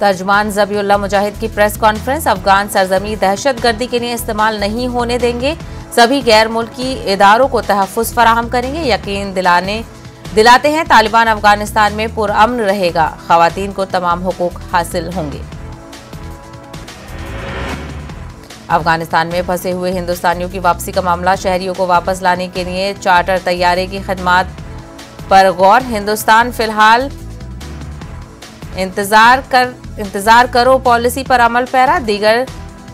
तर्जुमान ज़बीउल्लाह मुजाहिद की press conference, Afghan सरजमी दहशतगर्दी के लिए इस्तेमाल नहीं होने देंगे, सभी गैर मुल्की इदारों को तहफ़्फ़ुज़ फराहम करेंगे, यकीन दिलाते हैं तालिबान अफगानिस्तान में पुरअमन रहेगा, ख़वातीन को तमाम हुकूक हासिल होंगे। अफगानिस्तान में फंसे हुए हिंदुस्तानियों की वापसी का मामला, शहरियों को वापस लाने के लिए चार्टर तैयारे की खिदमात पर गौर, हिंदुस्तान फिलहाल इंतजार करो पॉलिसी पर अमल पैरा, दीगर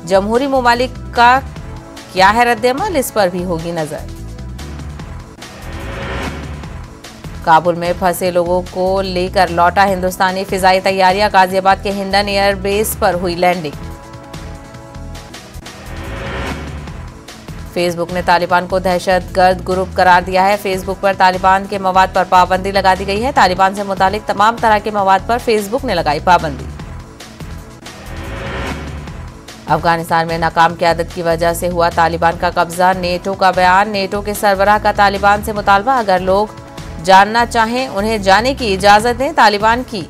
जमहूरी ममालिक का क्या है रद्द-ए-अमल, इस पर भी होगी नजर। काबुल में फंसे लोगों को लेकर लौटा हिंदुस्तानी फिजाई तैयारियां, गाजियाबाद के हिंडन एयर बेस पर हुई लैंडिंग। फेसबुक ने तालिबान को दहशतगर्द ग्रुप करार दिया है, फेसबुक पर तालिबान के मवाद पर पाबंदी लगा दी गई है, तालिबान से मुतालिक तमाम तरह के मवाद पर फेसबुक ने लगाई पाबंदी। अफगानिस्तान में नाकाम क़यादत की वजह से हुआ तालिबान का कब्जा, नेटो का बयान, नेटो के सरबराह का तालिबान से मुतालबा, अगर लोग जानना चाहें उन्हें जाने की इजाजत दें, तालिबान की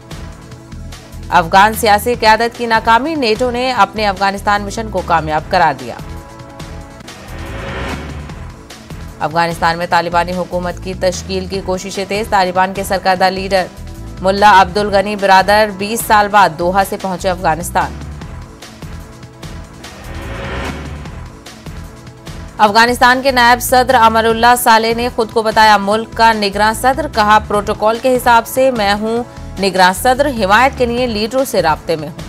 अफगान सियासी क़यादत की नाकामी, नेटो ने अपने अफगानिस्तान मिशन को कामयाब करार दिया। अफगानिस्तान में तालिबानी हुकूमत की तश्कील की कोशिशें तेज, तालिबान के सरकर्दा लीडर मुल्ला अब्दुल गनी बिरादर 20 साल बाद दोहा से पहुंचे अफगानिस्तान। अफगानिस्तान के नायब सदर अमरुल्लाह साले ने खुद को बताया मुल्क का निगरान सदर, कहा प्रोटोकॉल के हिसाब से मैं हूं निगरान सदर, हिमायत के लिए लीडरों से राब्ते में हूं।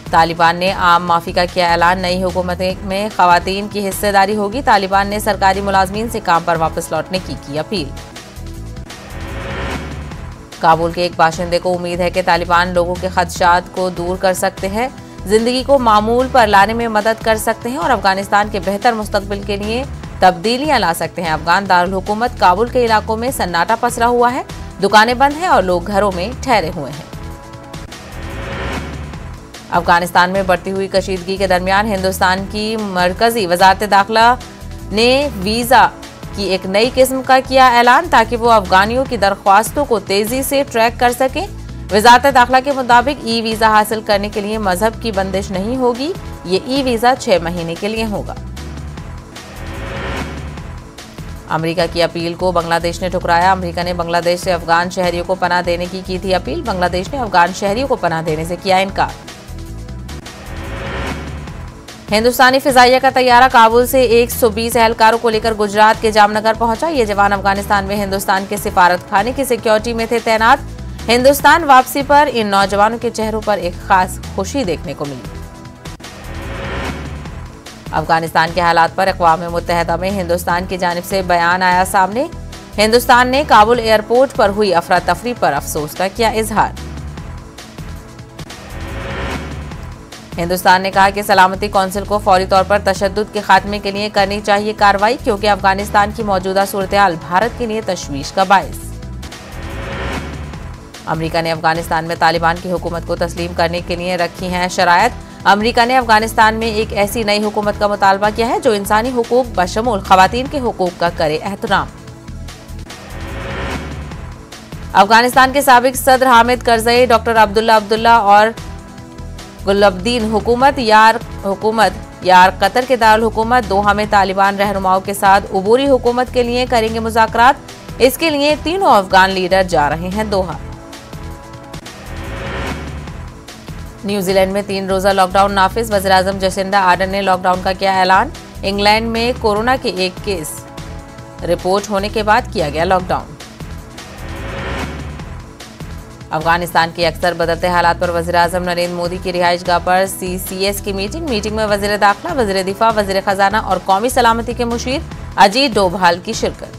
तालिबान ने आम माफी का किया ऐलान, नई हुकूमत में खवातीन की हिस्सेदारी होगी, तालिबान ने सरकारी मुलाजमीन से काम पर वापस लौटने की अपील। काबुल के एक बाशिंदे को उम्मीद है कि तालिबान लोगों के खदशात को दूर कर सकते हैं, जिंदगी को मामूल पर लाने में मदद कर सकते हैं और अफगानिस्तान के बेहतर मुस्तकबिल के लिए तब्दीलियां ला सकते हैं। अफगान दारुल हुकूमत काबुल के इलाकों में सन्नाटा पसरा हुआ है, दुकानें बंद हैं और लोग घरों में ठहरे हुए हैं। अफगानिस्तान में बढ़ती हुई कशीदगी के दरमियान हिंदुस्तान की मरकजी वजारत दाखिला ने वीज़ा की एक नई किस्म का किया ऐलान, ताकि वो अफगानियों की दरख्वास्तों को तेजी से ट्रैक कर सके। वजारत दाखिला के मुताबिक ई वीज़ा हासिल करने के लिए मजहब की बंदिश नहीं होगी, ये ई वीज़ा 6 महीने के लिए होगा। अमेरिका की अपील को बांग्लादेश ने ठुकराया, अमेरिका ने बांग्लादेश से अफगान शहरियों को पनाह देने की थी अपील, बांग्लादेश ने अफगान शहरियों को पनाह देने से किया इनकार। हिंदुस्तानी फिजाइया का तैयारा काबुल से 120 एहलकारों को लेकर गुजरात के जामनगर पहुंचा, ये जवान अफगानिस्तान में हिंदुस्तान के सिफारत खाने की सिक्योरिटी में थे तैनात। हिंदुस्तान वापसी पर इन नौजवानों के चेहरों पर एक खास खुशी देखने को मिली। अफगानिस्तान के हालात पर अक़वाम मुत्तहिदा में हिंदुस्तान की जानिब से बयान आया सामने, हिंदुस्तान ने काबुल एयरपोर्ट पर हुई अफरा तफरी पर अफसोस का किया इजहार। हिंदुस्तान ने कहा कि सलामती कौंसिल को फौरी तौर पर तशद्दुद के खात्मे के लिए करनी चाहिए कार्रवाई, क्योंकि अफगानिस्तान की मौजूदा सूरत-ए-हाल भारत के लिए तशवीश का बायस। अमेरिका ने अफगानिस्तान में तालिबान की हुकूमत को तस्लीम करने के लिए रखी हैं शरायत। अमेरिका ने अफगानिस्तान में एक ऐसी नई हुकूमत का मुतालबा किया है जो इंसानी हुकूक बशमूल खवातीन के हुकूक का करे एहतराम। अफगानिस्तान के साबिक सदर हामिद करजई, डॉक्टर अब्दुल्ला और गुलब्दीन हुकूमत यार कतर के दारुल हुकूमत दोहा में तालिबान रहनुमाओं के साथ उबूरी हुकूमत के लिए करेंगे मुज़ाकरात, इसके लिए तीनों अफगान लीडर जा रहे हैं दोहा। न्यूजीलैंड में 3 रोजा लॉकडाउन नाफिज, वज़ीर-ए-आज़म जसिंडा आर्डन ने लॉकडाउन का किया ऐलान, इंग्लैंड में कोरोना के एक केस रिपोर्ट होने के बाद किया गया लॉकडाउन। अफगानिस्तान के अक्सर बदलते हालात पर वज़ीर-ए-आज़म नरेंद्र मोदी की रिहाइशगाह पर CCS की मीटिंग में वज़ीर दाखिला, वज़ीर दिफा, वज़ीर खजाना और कौमी सलामती के मुशीर अजीत डोभाल की शिरकत।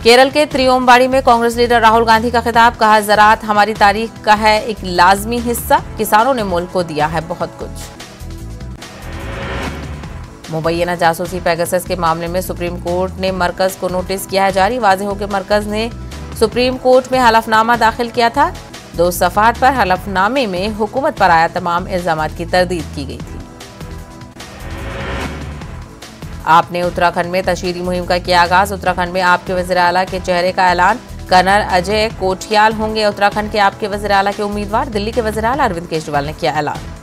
केरल के त्रियोंबाड़ी में कांग्रेस लीडर राहुल गांधी का खिताब, कहा ज़राअत हमारी तारीख का है एक लाजमी हिस्सा, किसानों ने मुल्क को दिया है बहुत कुछ। मुबैना जासूसी पेगासस के मामले में सुप्रीम कोर्ट ने मरकज को नोटिस किया है जारी, वाज़ेह हो कि मरकज ने सुप्रीम कोर्ट में हलफनामा दाखिल किया था। 2 सफ़हात पर हलफनामे में हुकूमत पर आया तमाम इल्जामात की तरदीद की गई थी। आपने उत्तराखंड में तशहीदी मुहिम का किया आगाज, उत्तराखंड में आपके वज़ीर आला के चेहरे का ऐलान, कर्नल अजय कोठियाल होंगे उत्तराखंड के आपके वज़ीर आला के उम्मीदवार। दिल्ली के वज़ीर आला अरविंद केजरीवाल ने किया ऐलान।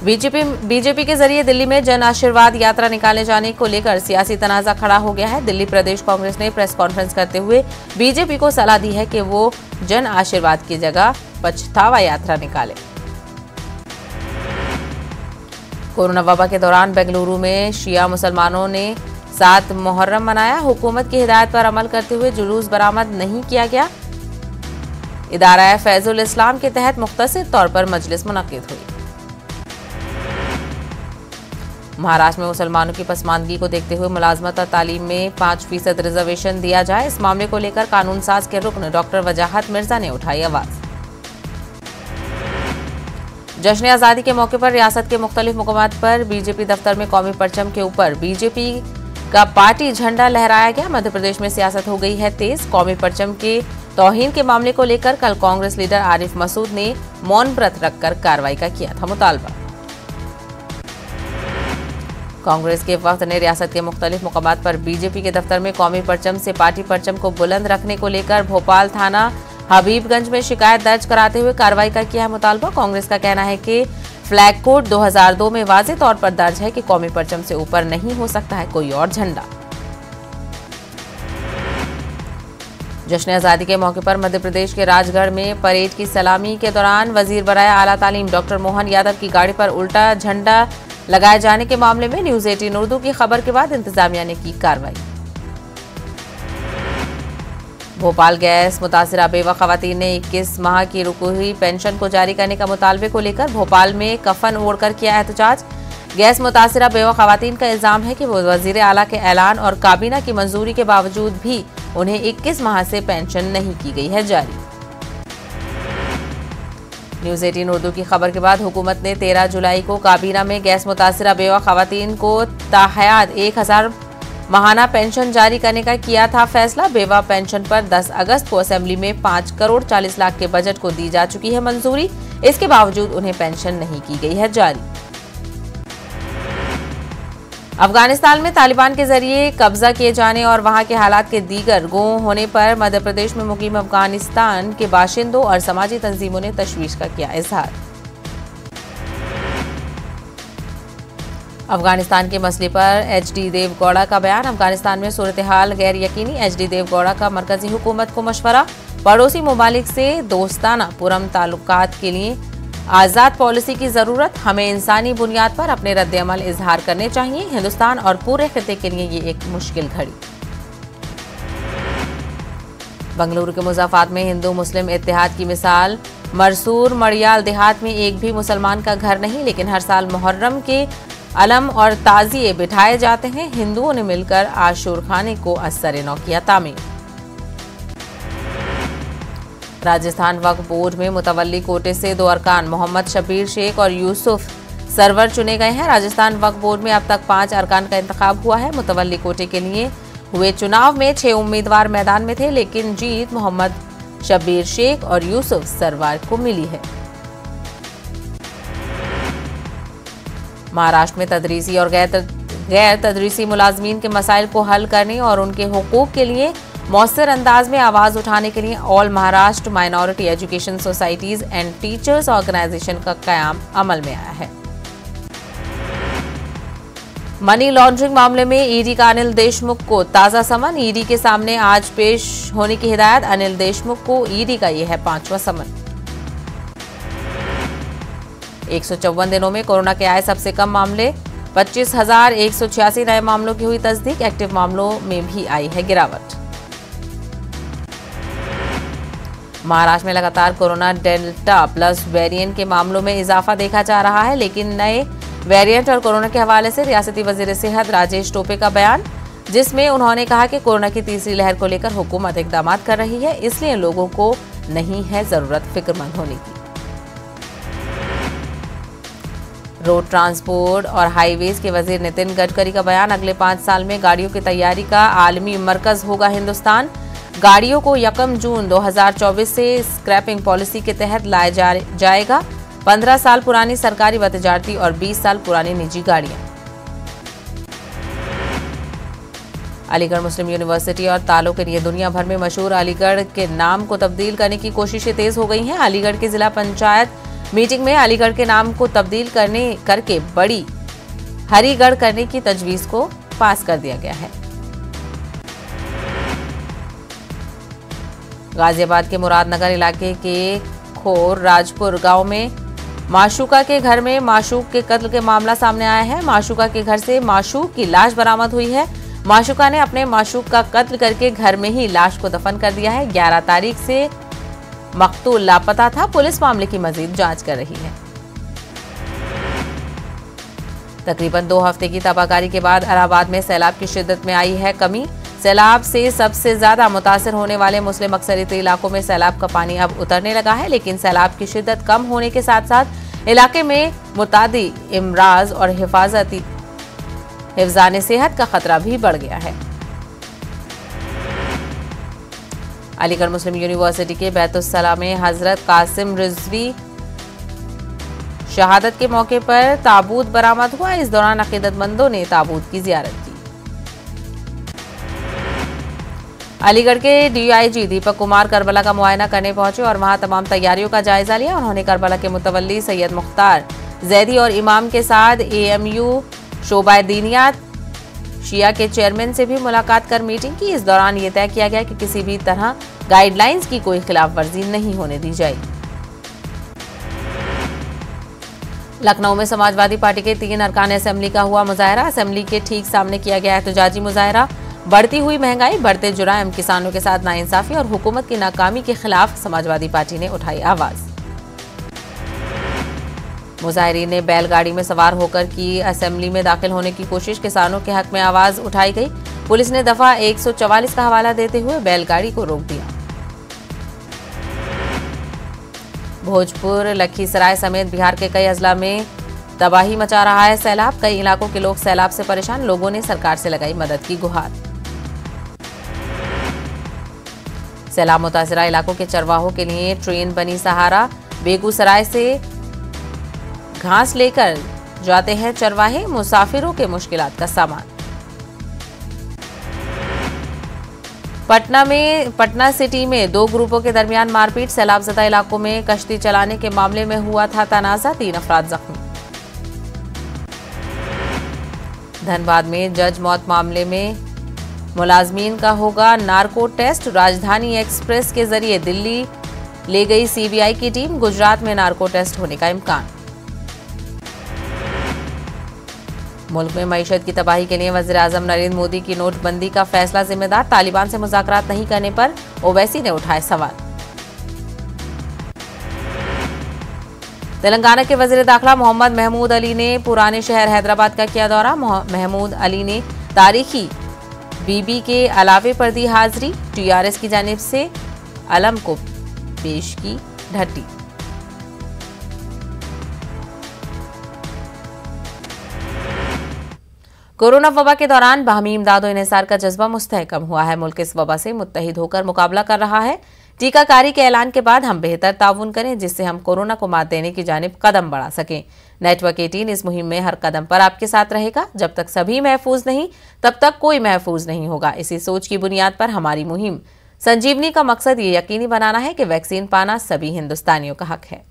बीजेपी के जरिए दिल्ली में जन आशीर्वाद यात्रा निकाले जाने को लेकर सियासी तनाजा खड़ा हो गया है। दिल्ली प्रदेश कांग्रेस ने प्रेस कॉन्फ्रेंस करते हुए बीजेपी को सलाह दी है कि वो जन आशीर्वाद की जगह पछतावा यात्रा निकाले। कोरोना वबा के दौरान बेंगलुरु में शिया मुसलमानों ने 7 मुहर्रम मनाया। हुकूमत की हिदायत पर अमल करते हुए जुलूस बरामद नहीं किया गया। इदारा फैजुल इस्लाम के तहत मुख्तसर तौर पर मजलिस मुनक्किद हुई। महाराष्ट्र में मुसलमानों की पसमानदगी को देखते हुए मुलाजमत और तालीम में 5% रिजर्वेशन दिया जाए, इस मामले को लेकर कानून साज के रुकन डॉक्टर वजाहत मिर्जा ने उठाई आवाज। जश्न आज़ादी के मौके पर रियासत के मुख्तलिफ मुकामात पर बीजेपी दफ्तर में कौमी परचम के ऊपर बीजेपी का पार्टी झंडा लहराया गया। मध्य प्रदेश में सियासत हो गई है तेज। कौमी परचम के तौहीन के मामले को लेकर कल कांग्रेस लीडर आरिफ मसूद ने मौन व्रत रखकर कार्रवाई का किया था मुतालबा। कांग्रेस के वफद ने रियासत के मुख्तलिफ मुकामात पर बीजेपी के दफ्तर में कौमी परचम से पार्टी परचम को बुलंद रखने को लेकर भोपाल थाना हबीबगंज में शिकायत दर्ज कराते हुए कार्रवाई का किया है मुतालबा। कांग्रेस का कहना है कि फ्लैग कोड 2002 में वाज़े तौर पर दर्ज है कि कौमी परचम से ऊपर नहीं हो सकता है कोई और झंडा। जश्न आज़ादी के मौके पर मध्य प्रदेश के राजगढ़ में परेड की सलामी के दौरान वजीर बराए आला तालीम डॉक्टर मोहन यादव की गाड़ी पर उल्टा झंडा लगाए जाने के मामले में न्यूज 18 उर्दू की खबर के बाद इंतजामिया ने की कार्रवाई। भोपाल गैस मुतासिरा बेवा खवातीन ने 21 माह की रुकी हुई पेंशन को जारी करने का मुतालबे को लेकर भोपाल में कफन ओढ़कर किया एहतजाज। गैस मुतासिरा बेवा खवातीन का इल्जाम है कि वो वजीर आला के ऐलान और काबीना की मंजूरी के बावजूद भी उन्हें 21 माह से पेंशन नहीं की गई है जारी। न्यूज 18 उर्दू की खबर के बाद हुकूमत ने 13 जुलाई को काबीना में गैस मुतासिरा बेवा खवातीन को ताहयात 1000 माहाना पेंशन जारी करने का किया था फैसला। बेवा पेंशन पर 10 अगस्त को असेंबली में 5 करोड़ 40 लाख के बजट को दी जा चुकी है मंजूरी, इसके बावजूद उन्हें पेंशन नहीं की गई है जारी। अफगानिस्तान में तालिबान के जरिए कब्जा किए जाने और वहां के हालात के दीगर गो होने पर मध्य प्रदेश में मुकीम अफगानिस्तान के बाशिंदों और समाजी तंजीमों ने तशवीश का किया इजहार। अफगानिस्तान के मसले पर एचडी देवगौड़ा का बयान। अफगानिस्तान में सूरत हाल गैर यकीनी, एचडी देवगौड़ा का मरकजी हुकूमत को मशवरा। पड़ोसी ममालिक से दोस्ताना पुरम ताल्लुकात के लिए आज़ाद पॉलिसी की जरूरत, हमें इंसानी बुनियाद पर अपने रद्द-ए-अमल इजहार करने चाहिए। हिंदुस्तान और पूरे खित्ते के लिए ये एक मुश्किल घड़ी। बंगलुरु के मुज़ाफ़ात में हिंदू मुस्लिम इत्तेहाद की मिसाल। मरसूर मड़ियाल देहात में एक भी मुसलमान का घर नहीं, लेकिन हर साल मुहर्रम के अलम और ताज़िए बिठाए जाते हैं। हिंदुओं ने मिलकर आशूर खाने को असर-ए-नौ किया तामीर। राजस्थान वक्फ बोर्ड में मुतवल्ली कोटे से 2 अरकान मोहम्मद शबीर शेख और यूसुफ सरवर चुने गए हैं। राजस्थान वक्फ बोर्ड में अब तक 5 अरकान का इंतखाब हुआ है। मुतवल्ली कोटे के लिए हुए चुनाव में 6 उम्मीदवार मैदान में थे, लेकिन जीत मोहम्मद शबीर शेख और यूसुफ सरवर को मिली है। महाराष्ट्र में तदरीसी और गैर तदरीसी मुलाजमीन के मसाइल को हल करने और उनके हुकूक के लिए मौसर अंदाज में आवाज उठाने के लिए all Maharashtra minority education societies and teachers organisation का कयाम अमल में आया है। मनी लॉन्ड्रिंग मामले में ईडी का अनिल देशमुख को ताजा समन। ईडी के सामने आज पेश होने की हिदायत। अनिल देशमुख को ईडी का यह है 5वां समन। 154 दिनों में कोरोना के आए सबसे कम मामले। 25,186 नए मामलों की हुई तस्दीक। एक्टिव मामलों में भी आई है गिरावट। महाराष्ट्र में लगातार कोरोना डेल्टा प्लस वेरिएंट के मामलों में इजाफा देखा जा रहा है, लेकिन नए वेरिएंट और कोरोना के हवाले से रियासती वजीर सेहत राजेश टोपे का बयान, जिसमें उन्होंने कहा कि कोरोना की तीसरी लहर को लेकर हुकूमत इकदाम कर रही है, इसलिए लोगों को नहीं है जरूरत फिक्रमंद होने की। रोड ट्रांसपोर्ट और हाईवेज के वजीर नितिन गडकरी का बयान। अगले 5 साल में गाड़ियों की तैयारी का आलमी मरकज होगा हिंदुस्तान। गाड़ियों को 1 जून 2024 से स्क्रैपिंग पॉलिसी के तहत लाया जाएगा। 15 साल पुरानी सरकारी व तिजारती और 20 साल पुरानी निजी गाड़ियां। अलीगढ़ मुस्लिम यूनिवर्सिटी और तालों के लिए दुनिया भर में मशहूर अलीगढ़ के नाम को तब्दील करने की कोशिशें तेज हो गई हैं। अलीगढ़ की जिला पंचायत मीटिंग में अलीगढ़ के नाम को तब्दील करके बड़ी हरिगढ़ करने की तजवीज को पास कर दिया गया है। गाजियाबाद के मुरादनगर इलाके के खोर राजपुर गांव में माशूका के घर में माशूक के कत्ल के मामला सामने आया है। माशूका के घर से माशूक की लाश बरामद हुई है। माशूका ने अपने माशूक का कत्ल करके घर में ही लाश को दफन कर दिया है। 11 तारीख से मकतूल लापता था। पुलिस मामले की मजीद जांच कर रही है। तकरीबन 2 हफ्ते की तबाहकारी के बाद इलाहाबाद में सैलाब की शिद्दत में आई है कमी। सैलाब से सबसे ज्यादा मुतासिर होने वाले मुस्लिम अक्सरियती इलाकों में सैलाब का पानी अब उतरने लगा है, लेकिन सैलाब की शिद्दत कम होने के साथ साथ इलाके में मुतादी इमराज और हिफ्जान सेहत का खतरा भी बढ़ गया है। अलीगढ़ मुस्लिम यूनिवर्सिटी के बैतुस्सला में हजरत कासिम रिजवी शहादत के मौके पर ताबूत बरामद हुआ। इस दौरान अकीदतमंदों ने ताबूत की जियारत की। अलीगढ़ के डीआईजी दीपक कुमार करबला का मुआयना करने पहुंचे और वहां तमाम तैयारियों का जायजा लिया। उन्होंने करबला के मुतवल्ली सैयद मुख्तार जैदी और इमाम के साथ एएमयू शोबा दीनियात शिया के चेयरमैन से भी मुलाकात कर मीटिंग की। इस दौरान ये तय किया गया कि किसी भी तरह गाइडलाइंस की कोई खिलाफ वर्जी नहीं होने दी जाएगी। लखनऊ में समाजवादी पार्टी के 3 अरकान असेंबली का हुआ मुजाहरा। असेंबली के ठीक सामने किया गया एहतजाजी मुजाहरा। बढ़ती हुई महंगाई, बढ़ते जुराइम, किसानों के साथ नाइंसाफी और हुकूमत की नाकामी के खिलाफ समाजवादी पार्टी ने उठाई आवाज। मुजाहिरीन ने बैलगाड़ी में सवार होकर की असेंबली में दाखिल होने की कोशिश। किसानों के हक में आवाज उठाई गई। पुलिस ने दफा 144 का हवाला देते हुए बैलगाड़ी को रोक दिया। भोजपुर, लखीसराय समेत बिहार के कई अजला में तबाही मचा रहा है सैलाब। कई इलाकों के लोग सैलाब से परेशान। लोगों ने सरकार से लगाई मदद की गुहार। सैलाब मुतासिरा इलाकों के चरवाहों के लिए ट्रेन बनी सहारा। बेगूसराय से घास लेकर जाते हैं चरवाहे, मुसाफिरों के मुश्किलात का सामान। पटना सिटी में 2 ग्रुपों के दरमियान मारपीट। सैलाबज़दा इलाकों में कश्ती चलाने के मामले में हुआ था तनाज़ा, 3 अफराद जख्मी। धनबाद में जज मौत मामले में मुलाजमीन का होगा नार्को टेस्ट। राजधानी एक्सप्रेस के जरिए दिल्ली ले गई सीबीआई की टीम। गुजरात में नार्को टेस्ट होने का इम्कान। मुल्क में मईशत की तबाही के लिए वज़ीर-ए-आज़म नरेंद्र मोदी की नोटबंदी का फैसला जिम्मेदार। तालिबान से मुज़ाकरात नहीं करने पर ओवैसी ने उठाए सवाल। तेलंगाना के वज़ीर दाखिला मोहम्मद महमूद अली ने पुराने शहर हैदराबाद का किया दौरा। महमूद अली ने तारीखी बीबी के अलावे पर दी हाजिरी। टीआरएस की जानिब से अलम को पेश की ढट्टी। कोरोना वबा के दौरान बाहमी इमदाद और इन्हिसार का जज्बा मुस्तहकम हुआ है। मुल्क इस वबा से मुत्तहिद होकर मुकाबला कर रहा है। टीकाकारी के ऐलान के बाद हम बेहतर ताउन करें, जिससे हम कोरोना को मात देने की जानिब कदम बढ़ा सकें। नेटवर्क 18 इस मुहिम में हर कदम पर आपके साथ रहेगा। जब तक सभी महफूज नहीं, तब तक कोई महफूज नहीं होगा। इसी सोच की बुनियाद पर हमारी मुहिम संजीवनी का मकसद ये यकीनी बनाना है कि वैक्सीन पाना सभी हिंदुस्तानियों का हक है।